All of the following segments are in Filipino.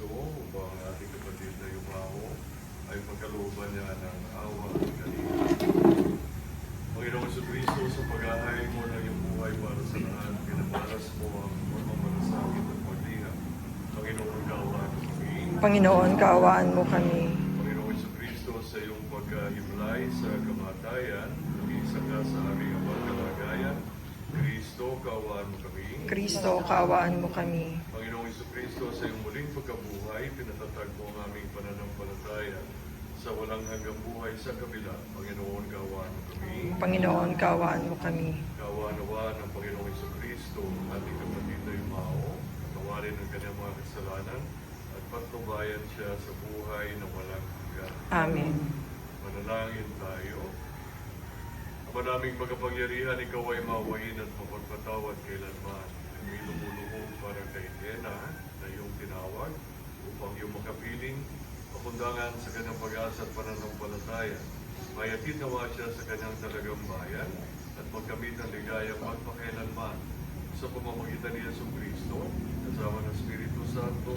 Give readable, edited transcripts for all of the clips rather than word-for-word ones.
Kristo upang ang ating kapatid na yumaho ay pagkalooban niya ng awa at kanina. Panginoong Kristo, sa pag-ahay mo ng iyong buhay para sa lahat, pinabalas mo ang mga malasakit at paglinga. Panginoon, kaawaan mo kami. Panginoon, kaawaan mo kami. Panginoong Kristo, sa iyong pagkahimlay sa kamatayan, isa ka sa aming abang kalagayan. Kristo, kaawaan mo kami. Kristo, kaawaan mo kami. Panginoong Kristo, sa iyong muling pagkabuhay, pinatatag mo ang aming pananampalataya sa walang hanggang buhay sa kabila. Panginoon, kaawaan mo kami. Panginoon, kaawaan mo kami. Kaawaan-awa ng Panginoong Kristo, ating kapatid na yumao, tawarin ang kanyang mga kasalanan, at patnubayan siya sa buhay na walang hanggan. Amen. Manalangin tayo. Ama naming magapangyarihan, ikaw ay mawahin at mapagpatawad kailanman. Kami lumuluhog para kay Hena na iyong tinawag upang iyong makapiling pakundangan sa kanyang pag-asa at pananampalataya. Mayatid nawa siya sa kanyang talagang bayan at magkamit ng ligayang magpakailanman sa pamamagitan ni Yesu Kristo kasama ng Espiritu Santo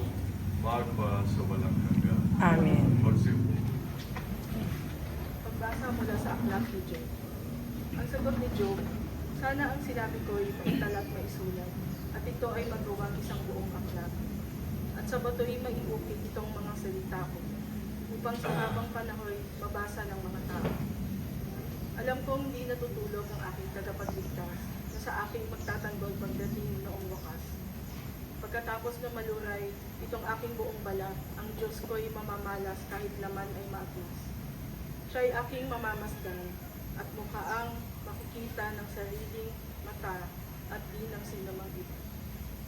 magpa sa walang hanggan. Amen. Magsipo. Pagbasa mula sa aklat ni Job. Ang sagot ni Job, sana ang sinabi ko ay maitalat maisulat, at ito ay magawang isang buong aklat. At sa bato'y maiukit itong mga salita ko, upang sa habang panahon mabasa ng mga tao. Alam kong hindi natutulog ang aking tagapagligtas, na sa aking magtatanggol pagdating noong wakas. Pagkatapos na maluray itong aking buong balat, ang Diyos ko'y mamamalas kahit laman ay maaglas. Siya'y aking mamamasdan, at mukhaang makikita ng sariling mata at di ng sinumang iba.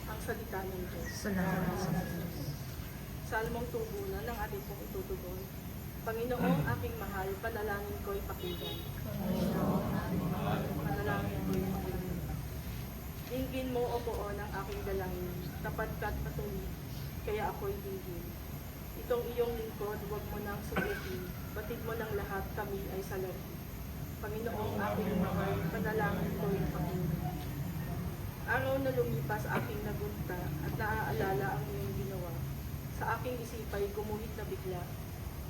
Ang salita ng Diyos. Salamat sa Diyos. Salmong tubunan ng ating pong itutugon. Panginoong aking mahal, panalangin ko'y pakinggan. Panalangin ko'y pakinggan. Dinggin mo, O Poon, ang aking dalangin, tapat ka't patuloy, kaya ako'y dinggin. Itong iyong lingkod, huwag mo nang subukin, batid mo ng lahat, kami ay salarin. Panginoong aking mahal, panalangin ko'y pakinggan. Araw na lumipas aking nagunta at naaalala ang iyong ginawa. Sa aking isipay, gumuhit na bigla.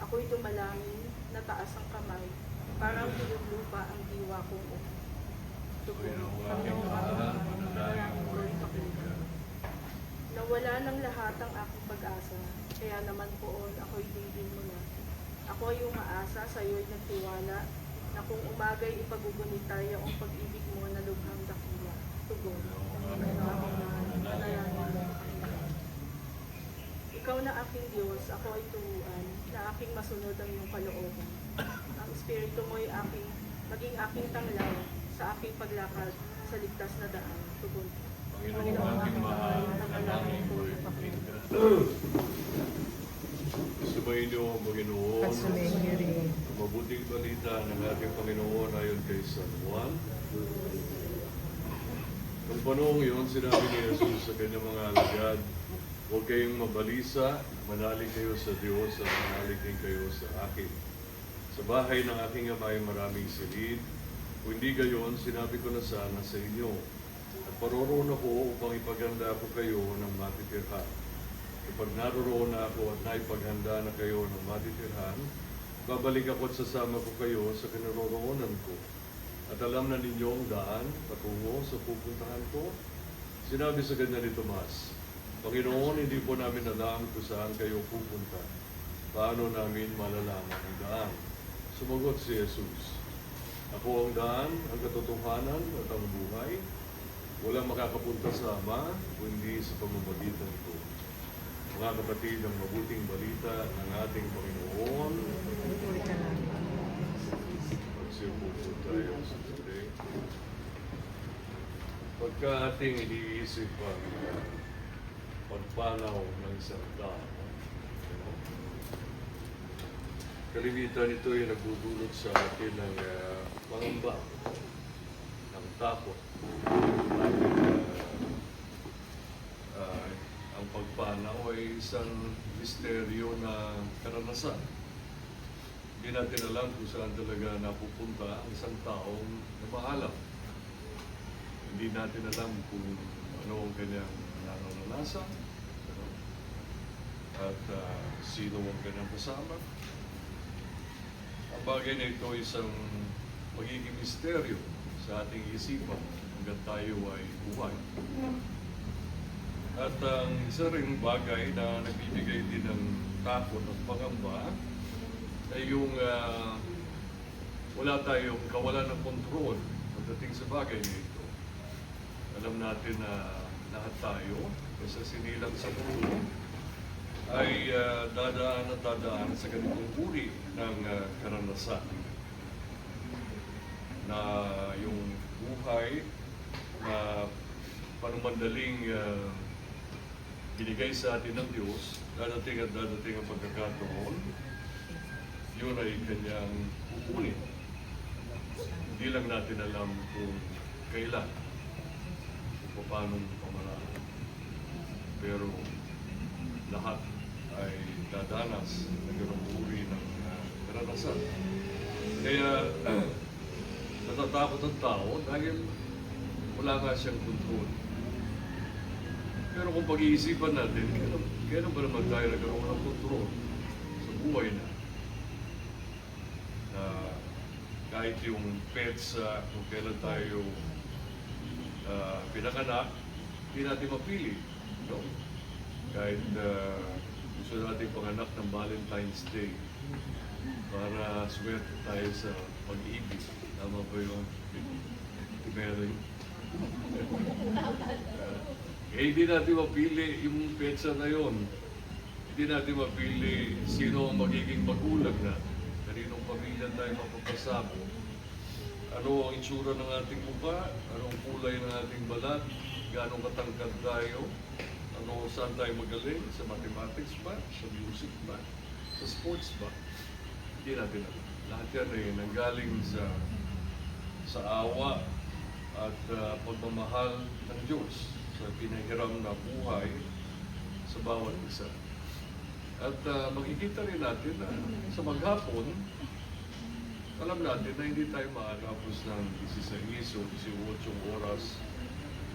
Ako'y dumalangin, nataas ang kamay, parang pinuglupa ang diwa kong upo. Panginoong aking mahal, panalangin ko'y pakinggan. Nawala ng lahat ang aking pag-asa, kaya naman poon ako'y dinggin mo na. Ako ay umaasa, sa iyo'y nagtiwala, na kung umagay ipagugunitay ang pag-ibig mo na lubhang dakila. Tugon, Panginoon aking mahal, panalangin mo pakinggan. Ikaw na aking Diyos, ako ay turuan, na aking masunod ang iyong kalooban. Ang Espiritu mo'y maging aking tanglaw sa aking paglakad sa ligtas na daan. Tugon, Panginoong aking mahal, panalangin ko'y pakinggan. Sumayin niyo ang Panginoon. At sumayin niyo rin. Ang mabuting balita ng ating Panginoon ayon kay San Juan. Nung panahong iyon, sinabi ni Jesus sa kanyang mga alagad, huwag kayong mabalisa, manalig kayo sa Diyos at manalig din kayo sa akin. Sa bahay ng aking ama ay maraming silid. Kung hindi gayon, sinabi ko na sana sa inyo. At paroroon ako upang ipaganda ko kayo ng matitirhan. Kapag naroroon na ako at naipaghanda na kayo ng matitirhan, babalik ako at sasama ko kayo sa kinaroroonan ko. At alam na ninyo ang daan patungo sa pupuntahan ko. Sinabi sa kanya ni Tomas, Panginoon, hindi po namin alam kung saan kayo pupunta. Paano namin malalaman ang daan? Sumagot si Jesus, ako ang daan, ang katotohanan at ang buhay. Walang makakapunta sa Ama, kundi sa pamamagitan ko. Mga kapatid, ang mabuting balita ng ating Panginoon. Puri ka na. Magsiupo po tayo sa today. Pagka ating iniisip ang pagpanaw ng isang tao, kalimitan ito ay nagdudulot sa atin ng pangamba, ng takot. Ang pagpanaw ay isang misteryo na karanasan. Hindi natin alam kung saan talaga napupunta ang isang taong namaalam. Hindi natin alam kung ano ang kanyang naranasan. at sino ang kanyang kasama. Ang bagay na ito ay isang magiging misteryo sa ating isipan hanggang tayo ay buhay. At ang isa ring bagay na nagbibigay din ng takot at pangamba ay yung wala tayong kawalan ng kontrol pagdating sa bagay na ito. Alam natin na lahat tayo, sa sinilang sa mundo, ay dadaan at dadaan sa ganitong uri ng karanasan. Na yung buhay na panumandaling binigay sa atin ng Diyos, dadating at dadating ang pagkakataon, yun ay kanyang kukunin. Hindi lang natin alam kung kailan, kung paano pamaraan. Pero lahat ay dadanas na ganong uri ng karanasan. Kaya natatakot ang tao dahil wala nga siyang kontrol. Pero kung pag-iisipan natin, kailan ba naman tayo nagkaroon ng kontrol sa buhay na? Kahit yung pets, kung kailan tayo pinanganak, hindi natin mapili. No? Kahit gusto natin panganak ng Valentine's Day para swerte tayo sa pag-ibig. Tama ba yun? Mary? Hindi natin mapili yung petsa na yon. Hindi natin mapili sino ang magiging magulang na. Kaninong pamilya tayo mapapasako. Ano ang itsura ng ating mukha? Anong kulay ng ating balat? Gano'ng katangkad tayo? Saan tayo magaling? Sa mathematics ba? Sa music ba? Sa sports ba? Hindi natin alam. Lahat yan ay nanggaling sa awa at pagmamahal ng Diyos sa pinahiram na buhay sa bawat isa. At makikita rin natin na sa maghapon, alam natin na hindi tayo makakapos ng 16 o 18 oras.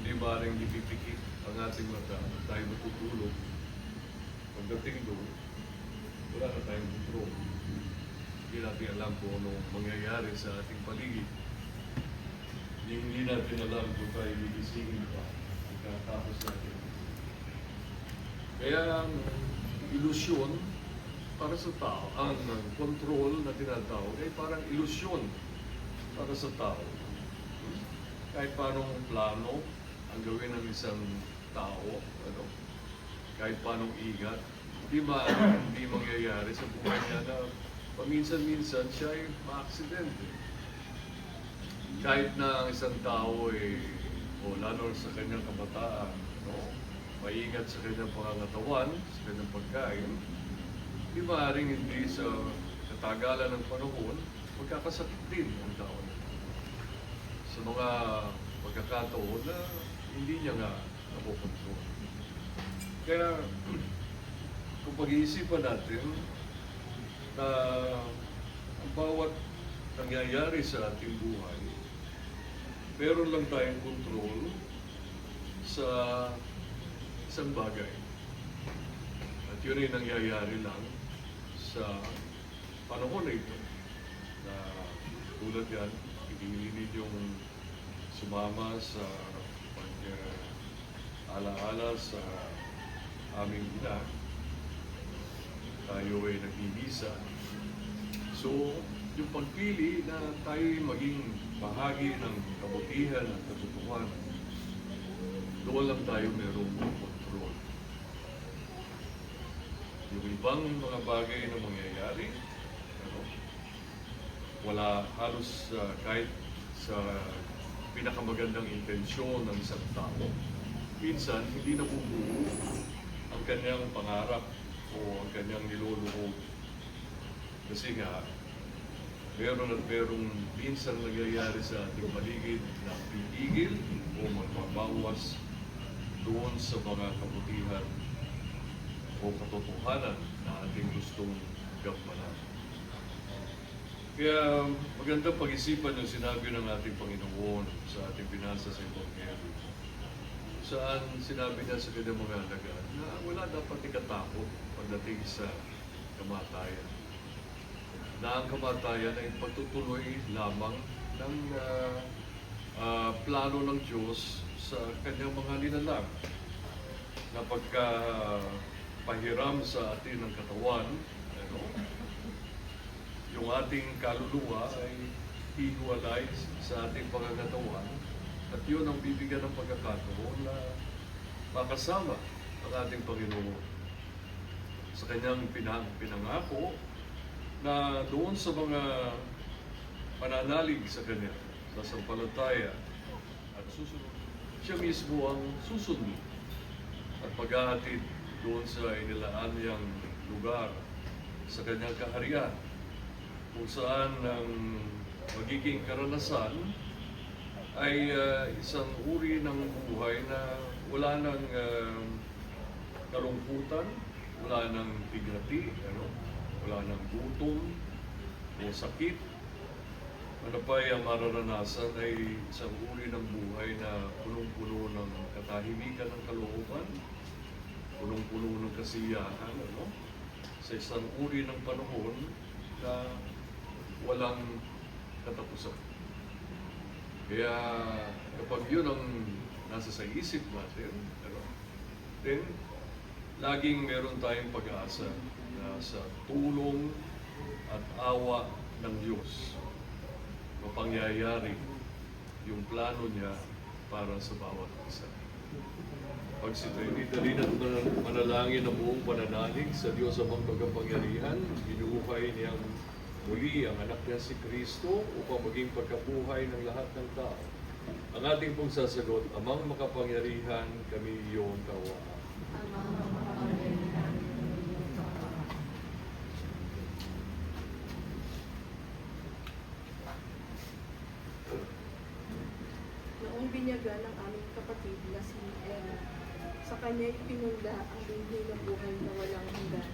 Hindi maaaring ipipikit ang ating mata at tayo matutulog. Pagdating doon, wala na tayong control. Hindi natin alam kung ano mangyayari sa ating paligid. Hindi natin alam kung tayo gigisingin pa pagkatapos natin. Kaya ang ilusyon para sa tao, ang control na tinatawag ay parang ilusyon para sa tao. Kahit paanong plano ang gawin ng isang tao, kahit paanong ingat, hindi mangyayari sa buhay niya na paminsan-minsan siya ay maaksidente. Kahit na ang isang tao lalo sa kanyang kabataan, maingat sa kanyang pangangatawan, sa kanyang pagkain, di maaaring hindi sa katagalan ng panahon, magkakasakit din ang tao. Sa mga pagkakataon na hindi niya nga napokontrol. Kaya, kung pag-iisipan natin na ang bawat nangyayari sa ating buhay, meron lang tayong kontrol sa isang bagay. At yun ay nangyayari lang sa panahon na ito. Na tulad yan, ibigilin yung sumama sa pag-alaala sa aming ina. Tayo ay nagbibisa. So, yung pagpili na tayo maging bahagi ng kabutihan at katotohanan, doon lang tayo merong control. Yung ibang mga bagay na mangyayari, wala halos kahit sa pinakamagandang intensyon ng isang tao, minsan hindi nabubuo ang kanyang pangarap o ang kanyang niluluhod. Kasi nga, meron at merong minsan nangyayari sa ating paligid na pipigil o magbabawas doon sa mga kabutihan o katotohanan na ating gustong gampanan. Kaya magandang pag-isipan yung sinabi ng ating Panginoon sa ating binasa sa Ebanghelyo. Sa saan sinabi niya sa kanyang mga alagad na wala dapat ikatakot pagdating sa kamatayan. Na ang kamatayan ay pagtutuloy lamang ng plano ng Diyos sa kanyang mga nilalang. Na pagka pahiram sa atin ng katawan, ano, yung ating kaluluwa ay hihiwalay sa ating pangangatawan at yun ang bibigyan ng pagkakataon na makasama ang ating Panginoon sa kanyang pinangako na doon sa mga pananalig sa kanya, sa sampalataya at susunod. Siya mismo ang susunod at paghahatid doon sa inilaan niyang lugar sa kanyang kaharian kung saan ang magiging karanasan ay isang uri ng buhay na wala ng kalungkutan, wala ng bigati, wala ng gutom o sakit. Ano pa ang mararanasan ay isang uri ng buhay na punong-puno ng katahimikan ng kalooban, punong-puno ng kasiyahan, sa isang uri ng panahon na walang katapusan. Kaya kapag yun ang nasa sa isip natin, then laging meron tayong pag-asa na sa tulong at awa ng Diyos mapangyayari yung plano niya para sa bawat isa. Pag si Trinidad at manalangin ang buong pananalig sa Diyos amang pagkapangyarihan, binuhay niyang muli ang anak niya si Kristo upang maging pagkabuhay ng lahat ng tao. Ang ating pong sasagot, amang makapangyarihan, kami iyong kawaan. Noong binyagan ng aming kapatid na si Emma, sa kanya ipinunda ang binhi ng buhay na walang hanggan.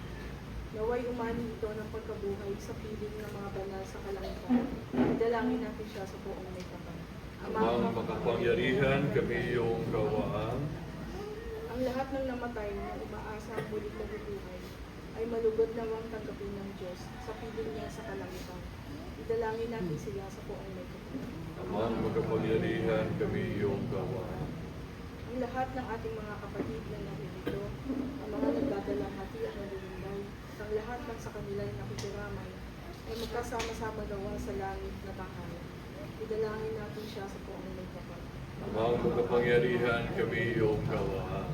Naway umani ito ng pagkabuhay sa piling ng mga banal sa kalangitan. Idalangin natin siya sa buong may kapal. Amang makapangyarihan, kami iyong kawaan. Ang lahat ng namatay na umaasa ang muling mabubuhay ay malugod namang tanggapin ng Diyos sa piling niya sa kalangitan. Idalangin natin sila sa buong may kapal. Amang makapangyarihan, kami iyong kawaan. Ang lahat ng ating mga kapatid na naririto, ang mga nagdadalang hatian na lulunday, at ang lahat ng sa kanilang nakikiramay, ay magkasama-sama dawa sa langit na tahanan. Idalangin natin siya sa buong may kapal. Amang makapangyarihan, kami iyong kawaan.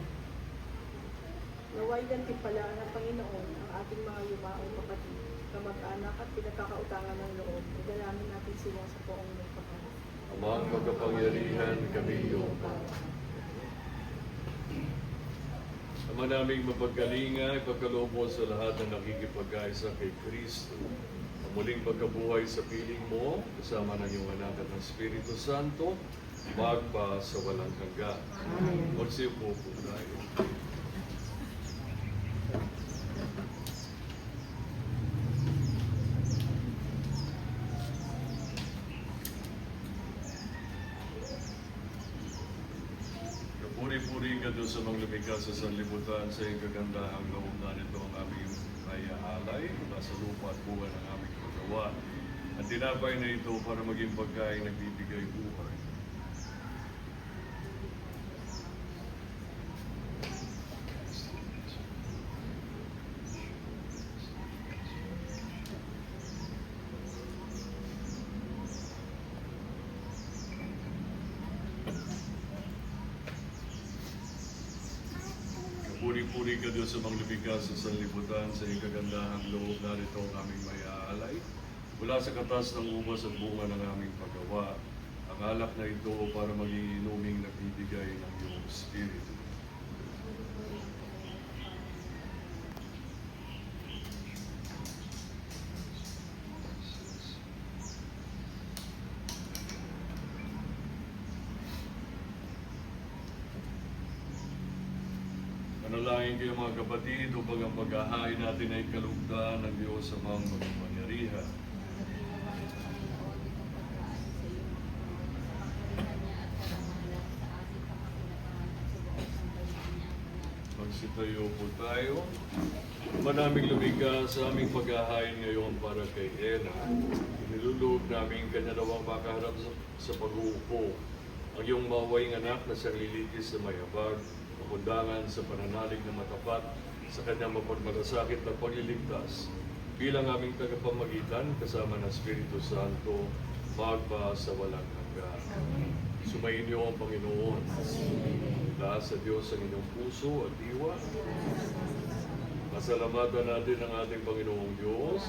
Naway gantimpalaan ng Panginoon ang ating mga yumaong kapatid, kamag-anak at pinagkakautangan ng loob. Idalangin natin sila sa buong may kapal. Amang makapangyarihan, kami iyong kawaan. Ama naming mapagkalinga, ipagkaloob mo sa lahat ng nakikipag-aisa kay Kristo. Ang muling pagkabuhay sa piling mo, kasama ng iyong anak at ng Espiritu Santo, magpa sa walang hanggan. Magsiupo po tayo. Puri-puri ka doon sa mga lumikha sa sanlibutan sa iyong kagandahang loob na nito ang aming maiaalay mula sa lupa at buwan ng aming paggawa. At tinapay na ito para maging pagkain nagbibigay buhay. Puri-puri ka Diyos sa mga lumikha sa sanlibutan sa iyong kagandahang loob na nito ang aming maiaalay. Mula sa katas ng ubas at bunga ng aming paggawa, ang alak na ito para maging inuming nagbibigay ng iyong Espiritu. Manalangin kayo mga kapatid upang ang paghahain natin ay kalugdan ng Diyos sa mga makapangyarihan. Magsitayo po tayo. Ama naming lumikha sa aming paghahain ngayon para kay Ena. Inilulog namin kanya daw ang makaharap sa pag-uupo. Ang iyong mawayng anak na siyang lilitis na may habag, makundangan sa pananalig na matapat, sa kanyang mapagmalasakit na pagliligtas. Bilang aming tagapamagitan, kasama ng Espiritu Santo, magpa sa walang hanggan. Sumayin niyo ang Panginoon. Taas sa Diyos ang inyong puso at diwa. Pasalamatan natin ang ating Panginoong Diyos.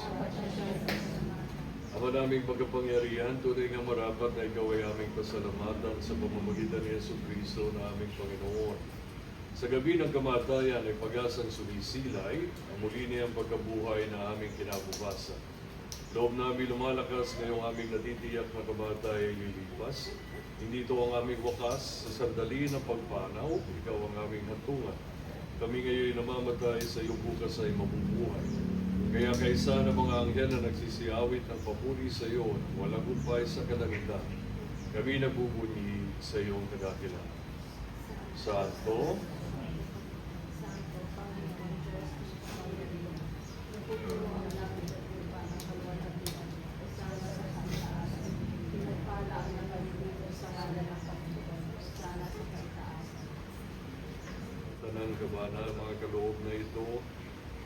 Ama naming pagkapangyarihan, tunay nga marapat na ikaw ay aming pasalamatan sa pamamagitan ni Jesucristo na aming Panginoon. Sa gabi ng kamatayan ay pag-asang sumisilay, ang muli niyang pagkabuhay na aming kinabukasan. Loob namin lumalakas ngayong aming natitiyak na kamatay ay lilipas. Hindi ito ang aming wakas sa sandali ng pagpanaw, ikaw ang aming hantungan. Kami ngayon namamatay, sa iyong bukas ay mabubuhay. Kaya kaysa ng mga anghel na nagsisiawit ng papuri sa iyo na walang upay sa kalangitan, kami nagbubunyi sa iyong kadakilaan. Santo, tanang kabanal, mga kaloob na ito,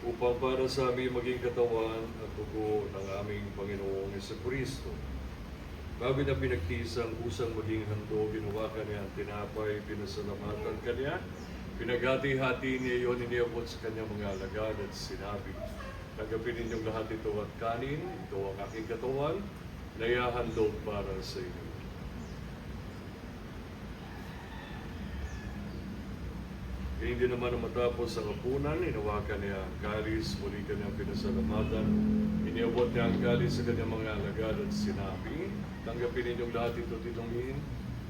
upang para sa aming maging katawan at dugo ng aming Panginoong Jesucristo. Bago na pinagtisang usang maging handog, ginawa ka niya ang tinapay, pinasalamatan ka niya, pinaghati-hati niya iyon, iniabot sa kanyang mga alagad at sinabi, tanggapin ninyong lahat ito at kanin, ito ang aking katawan, na iahandog para sa inyo. Kaya hindi naman matapos ang hapunan, inawakan niya ang kalis, muli kanyang pinasalamatan, iniabot niya ang kalis sa kanyang mga alagad at sinabi, tanggapin ninyong lahat ito, tinungin,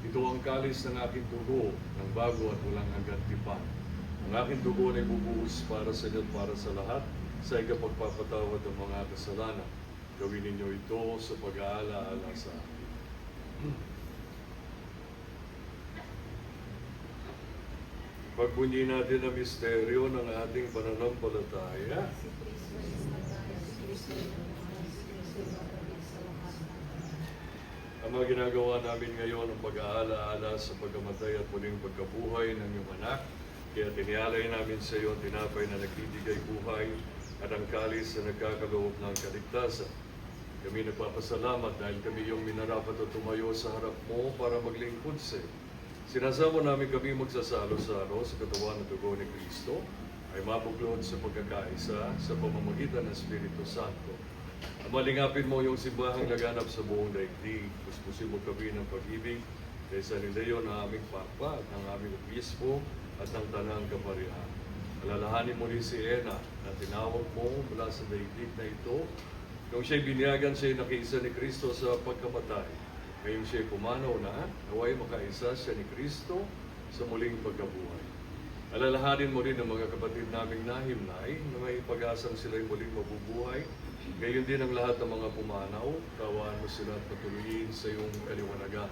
ito ang kalis ng aking dugo, ng bago at walang hanggang tipan. Ang aking dugo ay bubuhos para sa inyo at para sa lahat, sa ikapagpapatawad ng mga kasalanan. Gawin ninyo ito sa pag-aalaala sa akin. Pagbunyi natin ang misteryo ng ating pananampalataya. Ang mga ginagawa namin ngayon ang pag-aalaala sa pagkamatay at muling pagkabuhay ng iyong anak. Kaya tinialay namin sa iyo ang tinapay na nagbibigay buhay at ang kalis na nagkakaloob ng kaligtasan. Kami nagpapasalamat dahil kami iyong minarapat at tumayo sa harap mo para maglingkod sa iyo. Sinasama namin kami magsasalo-salo sa katawan at dugo ni Kristo ay mabuklod sa pagkakaisa sa pamamagitan ng Espiritu Santo. Malingapin mo yung simbahang laganap sa buong daigdig. Puspusin mo kami ng pag-ibig kaysa ni Leo na aming papa at ng aming obispo at ng tanang kaparihan. Alalahanin mo rin si Ena na tinawag mo mula sa daigdig na ito nung siya'y biniyagan siya'y nakiisa ni Kristo sa pagkamatay. Ngayong siya'y pumanaw na, naway makaisa siya ni Kristo sa muling pagkabuhay. Alalahanin mo rin ang mga kapatid naming nahimlay na may pag-asang sila'y muling mabubuhay. Gayon din ang lahat ng mga pumanaw, kawaan mo sila at patuloyin sa iyong kaliwanagan.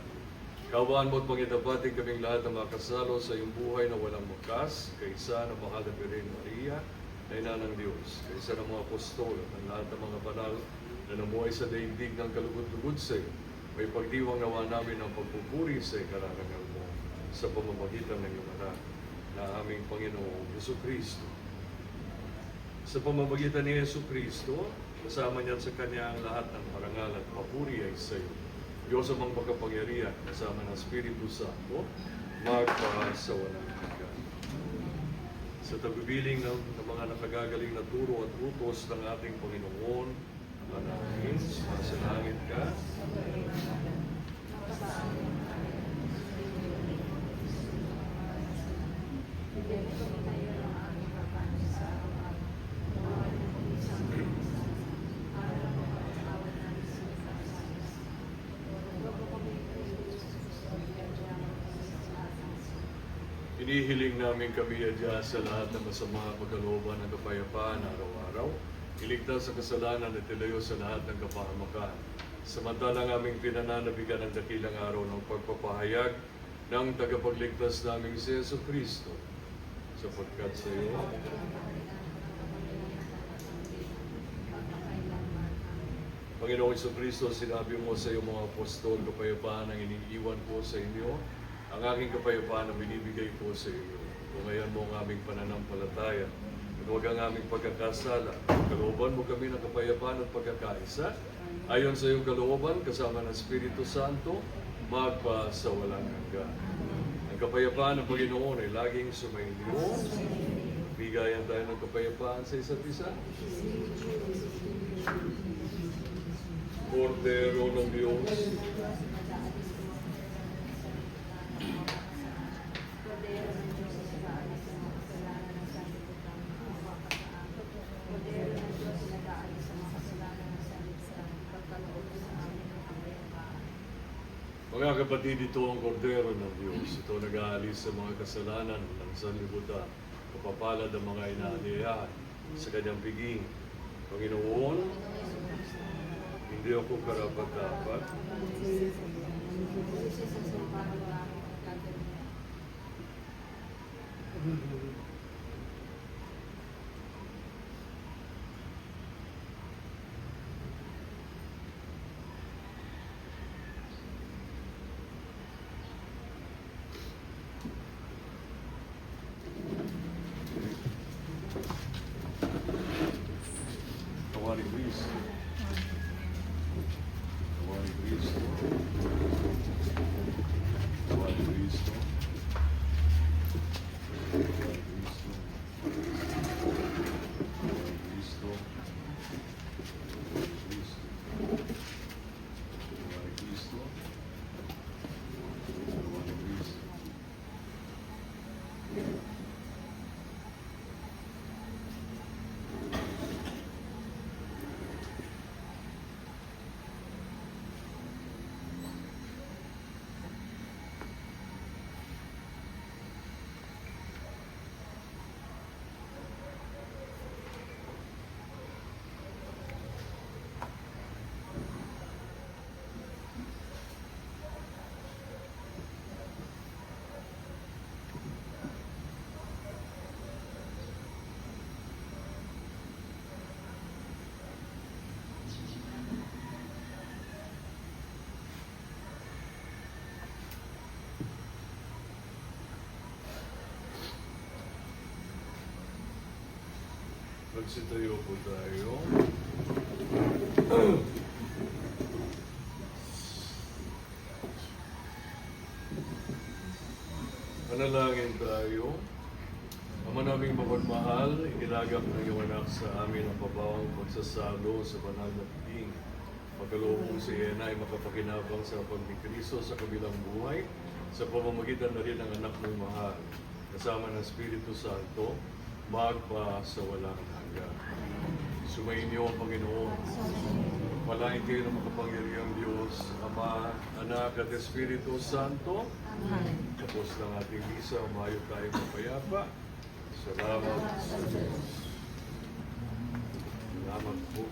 Kawaan mo at pangitabating kaming lahat na makasalo sa iyong buhay na walang wakas, kaysa ng mahal na Birhen Maria, na ina ng Diyos, kaysa ng mga apostol at ng lahat ng mga banal na namuhay sa daigdig ng kalugod-lugod sa iyo. May pagdiwang nawa namin ang pagpupuri sa ikarangal mo sa pamamagitan ng iyong anak na aming Panginoong Jesucristo. Sa pamamagitan ni Jesucristo, kasama niya sa Kanya ang lahat ng parangal at papuri ay sa iyo. Diyos amang pagkapangyarihan, kasama ng Espiritu Santo, magpa sa walang hanggan. Sa tagubiling ng mga nakagagaling na turo at utos ng ating Panginoon, manalangin, sumasalangit ka. Inihiling namin kami adya sa lahat ng masama pagkalooban ng kapayapaan araw-araw. Iligtas sa kasalanan at ilayo sa lahat ng kapahamakan. Samantalang aming pinananabigan ang dakilang araw ng pagpapahayag ng tagapagligtas naming si Jesucristo. sapagkat sa iyo Panginoong Jesucristo, sinabi mo sa iyong mga apostol, kapayapaan ang iniiwan ko sa inyo, ang aking kapayapaan ang binibigay ko sa inyo. Tungayan mo ang aming pananampalataya, at huwag ang aming pagkakasala. Kalooban mo kami ng kapayapaan at pagkakaisa, ayon sa iyong kalooban, kasama ng Espiritu Santo, magpa sa walang hanggan. Ang kapayapaan ng Panginoon ay laging sumainyo. Bigayan tayo ng kapayapaan sa isa't isa. Kordero ng Diyos, mga kapatid, ito ang kordero ng Diyos. Ito nag-aalis sa mga kasalanan ng sanlibutan. Kapapalad ang mga inaaniyahan sa kanyang piging. Panginoon, hindi ako karapat-dapat. Tawari Cristo. Tawari Cristo. Tawari Cristo. Tawari Cristo. Tawari Cristo. Tawari Cristo. Tawari Cristo. Tawari Cristo. Magsitayo po tayo. Manalangin tayo. Ama naming mapagmahal, inilagak ng iyong anak sa amin ang pabawang pagsasalo sa banal na piging. Pagkaloob mong si Ena ay makapakinabang sa hapag ni Kristo sa kabilang buhay, sa pamamagitan na rin ng anak mong mahal, kasama ng Espiritu Santo, magpa sa walang hanggan. Sumainyo ang Panginoon. Palain kayo ng makapangyarihang Diyos, Ama, Anak at Espiritu Santo. Tapos ng ating misa, umayo tayo mapayapa. Salamat sa Diyos. Salamat po.